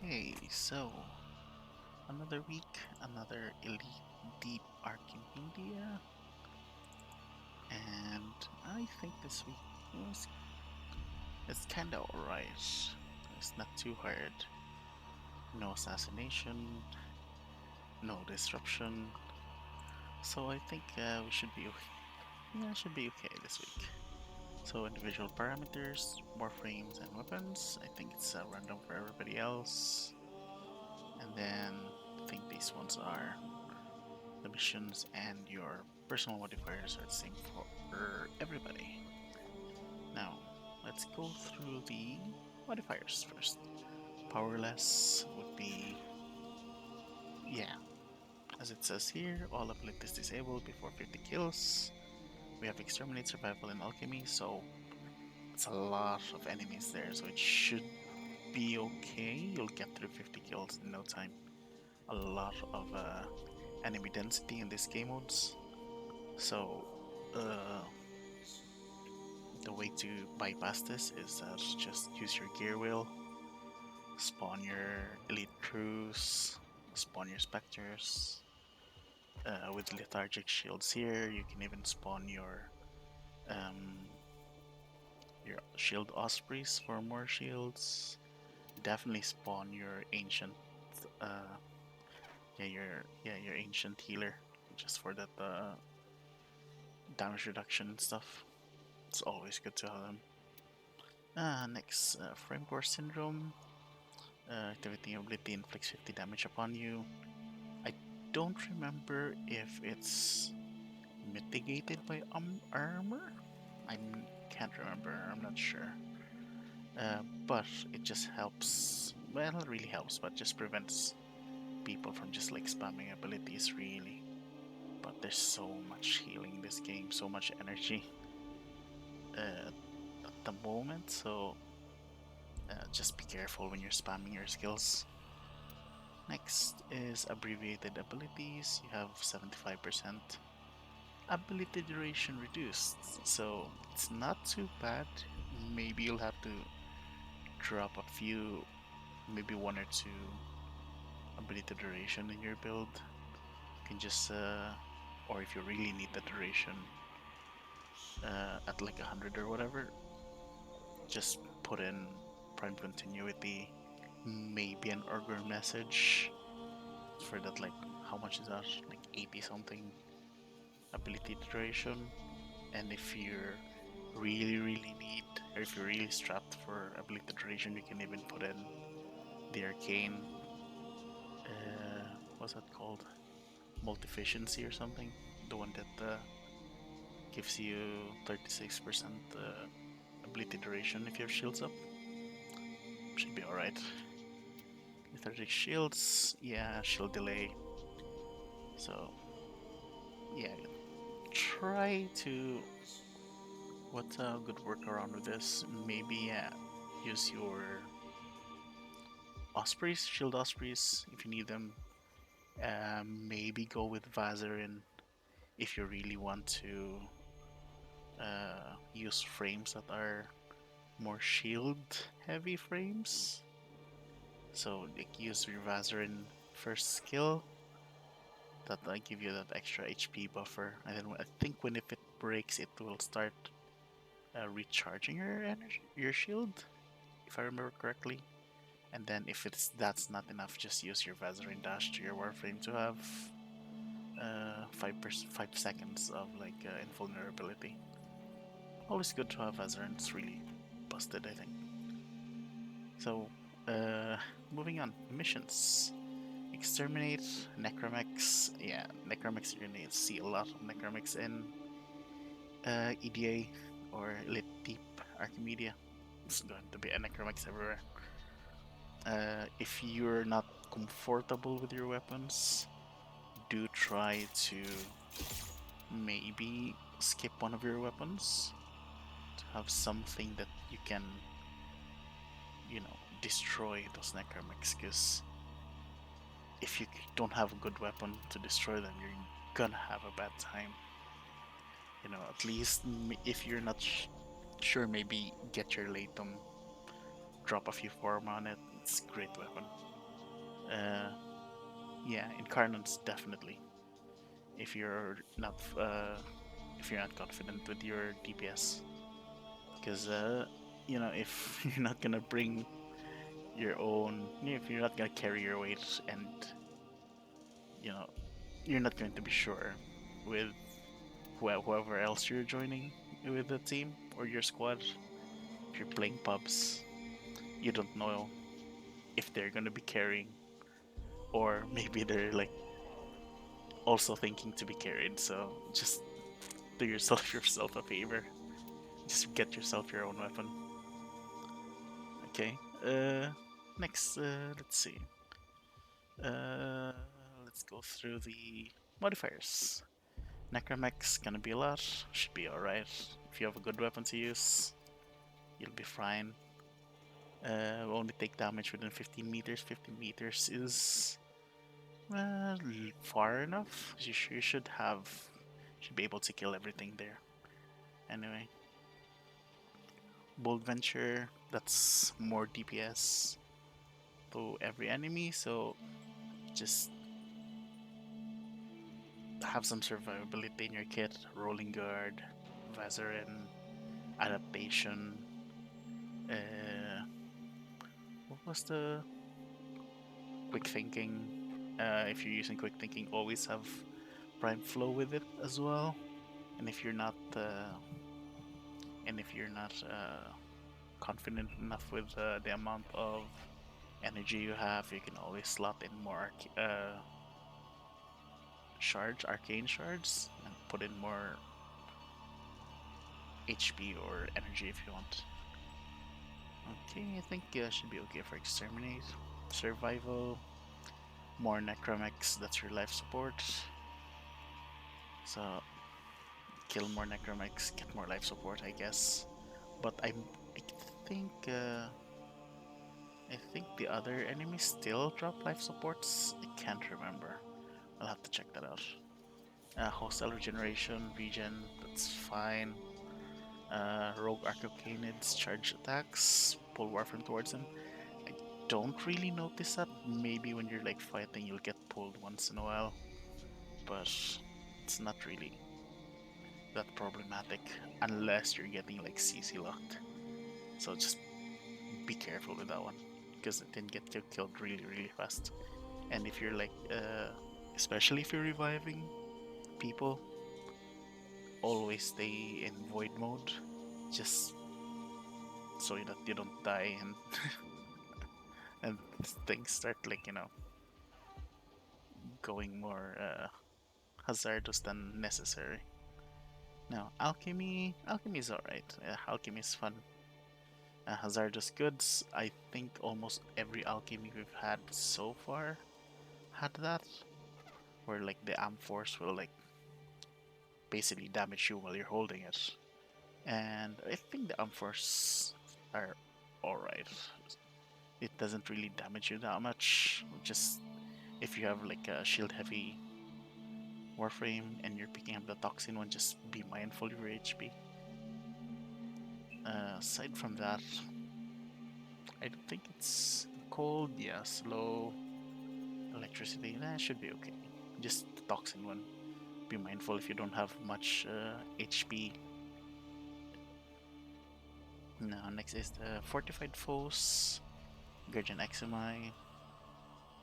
Okay, so another week, another Elite Deep Archimedea, and I think this week was it's kinda alright. It's not too hard. No assassination, no disruption, so I think we should be okay. Yeah, should be okay this week. So individual parameters, Warframes, and weapons. I think it's random for everybody else, and then I think these ones are the missions and your personal modifiers are the same for everybody. Now, let's go through the modifiers first. Powerless would be, yeah, as it says here, all abilities disabled before 50 kills. We have Exterminate, Survival, and Alchemy, so it's a lot of enemies there, so it should be okay. You'll get through 50 kills in no time. A lot of enemy density in this game modes, so uh, the way to bypass this is just use your gear wheel, spawn your elite crews, spawn your specters. With lethargic shields here, you can even spawn um, your shield ospreys for more shields. Definitely spawn your ancient, uh, your ancient healer just for that damage reduction and stuff. It's always good to have them. Next, Frame Core Syndrome. Activating ability inflicts 50 damage upon you. I don't remember if it's mitigated by armor. I can't remember. I'm not sure. But it just helps. Well, not really helps, but just prevents people from just like spamming abilities really. But there's so much healing in this game, so much energy at the moment. So just be careful when you're spamming your skills. Next is abbreviated abilities. You have 75% ability duration reduced, so it's not too bad. Maybe you'll have to drop a few, maybe one or two ability duration in your build. You can just, or if you really need the duration at like 100 or whatever, just put in prime continuity, maybe an order message for that. Like, how much is that? Like 80 something ability duration. And if you're really need, or if you're really strapped for ability duration, you can even put in the arcane, what's that called, multificiency or something, the one that gives you 36% ability duration if you have shields up. Should be alright. Lethargic shields, yeah, shield delay. So yeah, try to, what's a good workaround with this, maybe use your ospreys, shield ospreys, if you need them. Maybe go with Vazarin if you really want to use frames that are more shield heavy frames. So like use your Vazarin first skill that give you that extra HP buffer, and then I think when if it breaks, it will start recharging your energy, your shield, if I remember correctly. And then if that's not enough, just use your Vazarin dash to your Warframe to have 5 seconds of like invulnerability. Always good to have Vazarin. It's really busted, I think. So, uh, moving on. Missions. Exterminate, Necromex. Yeah, Necromex, you're gonna see a lot of Necromex in EDA or Elite Deep Archimedea. It's going to be a Necromex everywhere. If you're not comfortable with your weapons, do try to maybe skip one of your weapons to have something that you can, destroy those Necromex, because if you don't have a good weapon to destroy them, you're gonna have a bad time. At least if you're not sure, maybe get your Latum, drop a few form on it, It's a great weapon. Uh, yeah, incarnates definitely. If you're not confident with your DPS, because if you're not gonna bring your own, if you're not gonna carry your weight, and you know you're not going to be sure with whoever else you're joining with the team or your squad. If you're playing pubs, you don't know if they're gonna be carrying, or maybe they're like also thinking to be carried. So just do yourself a favor. Just get yourself your own weapon. Okay. Next, let's see. Uh, let's go through the modifiers. Necromech's gonna be a lot. Should be alright. If you have a good weapon to use, you'll be fine. Only take damage within 15 meters. 15 meters is far enough. You should be able to kill everything there. Anyway, Bold Venture, that's more DPS to every enemy, so just have some survivability in your kit. Rolling Guard, Vazarin, Adaptation. Uh, what was the Quick Thinking? If you're using Quick Thinking, always have Prime Flow with it as well. And if you're not confident enough with the amount of energy you have, you can always slot in more shards, arcane shards, and put in more HP or energy if you want. Okay, I think should be okay for exterminate. Survival, more necromex, that's your life support. So kill more necromex, get more life support, I guess. But I think uh, I think the other enemies still drop life supports. I can't remember. I'll have to check that out. Hostile regeneration, regen, that's fine. Rogue Arcanids charge attacks, pull Warframe towards him. I don't really notice that. Maybe when you're like fighting, you'll get pulled once in a while, but it's not really that problematic unless you're getting like CC locked. So just be careful with that one because it can get killed really, really fast. And if you're like, especially if you're reviving people, always stay in void mode, just so that you don't die and and things start like going more hazardous than necessary. Now alchemy is alright. Alchemy is fun. Hazardous goods, I think almost every alchemy we've had so far had that, where like the amphors will like basically damage you while you're holding it. And I think the amphors are alright. It doesn't really damage you that much. Just if you have like a shield heavy Warframe and you're picking up the toxin one, just be mindful of your HP. Aside from that, I don't think it's cold. Yeah, slow, electricity. That should be okay. Just the toxin one. Be mindful if you don't have much HP. Now, next is the Fortified Foes, Guardian Eximi,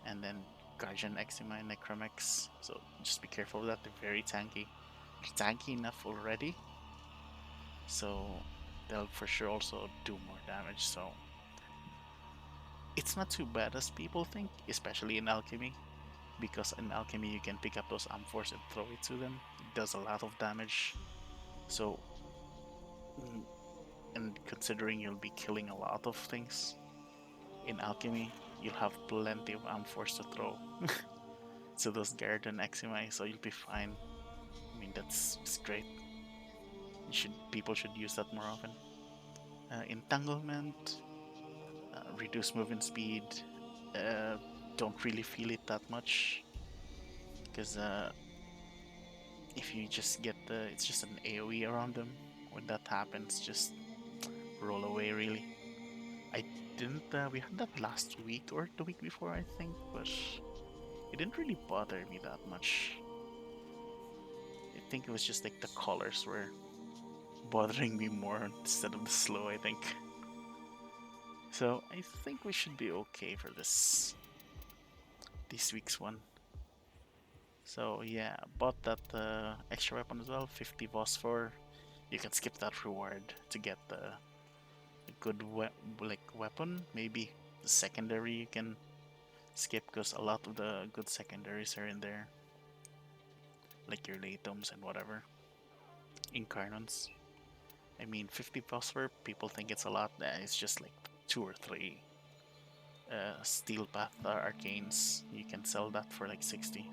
and then Guardian Eximi Necromex. So just be careful of that. They're very tanky. They're tanky enough already. So they'll for sure also do more damage. So it's not too bad as people think, especially in alchemy, because in alchemy you can pick up those amphors and throw it to them. It does a lot of damage. So, and considering you'll be killing a lot of things in alchemy, you'll have plenty of amphors to throw to those Garden Eximi, so you'll be fine. I mean, that's great. People should use that more often. Entanglement, reduce movement speed. Uh, don't really feel it that much because if you just get it's just an AOE around them. When that happens, just roll away. Really, I didn't. We had that last week or the week before, I think, but it didn't really bother me that much. I think it was just like the colors were bothering me more instead of the slow, I think. So I think we should be okay for this week's one. So yeah, bought that extra weapon as well, 50 phosphor. You can skip that reward to get the a good weapon. Maybe the secondary you can skip because a lot of the good secondaries are in there, like your latums and whatever. Incarnants. I mean, 50 phosphor, people think it's a lot. It's just like two or three steel path arcanes. You can sell that for like 60.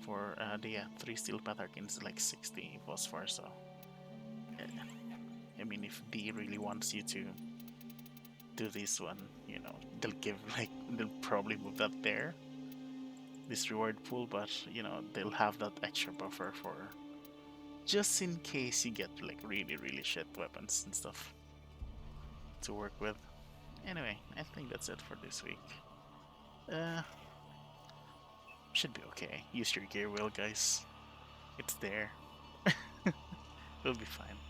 For yeah, three steel path arcanes is like 60 phosphor. So I mean, if D really wants you to do this one, they'll give they'll probably move that there, this reward pool, but they'll have that extra buffer for just in case you get like really really shit weapons and stuff to work with. Anyway, I think that's it for this week. Uh, should be okay. Use your gear wheel, guys. It's there. We'll be fine.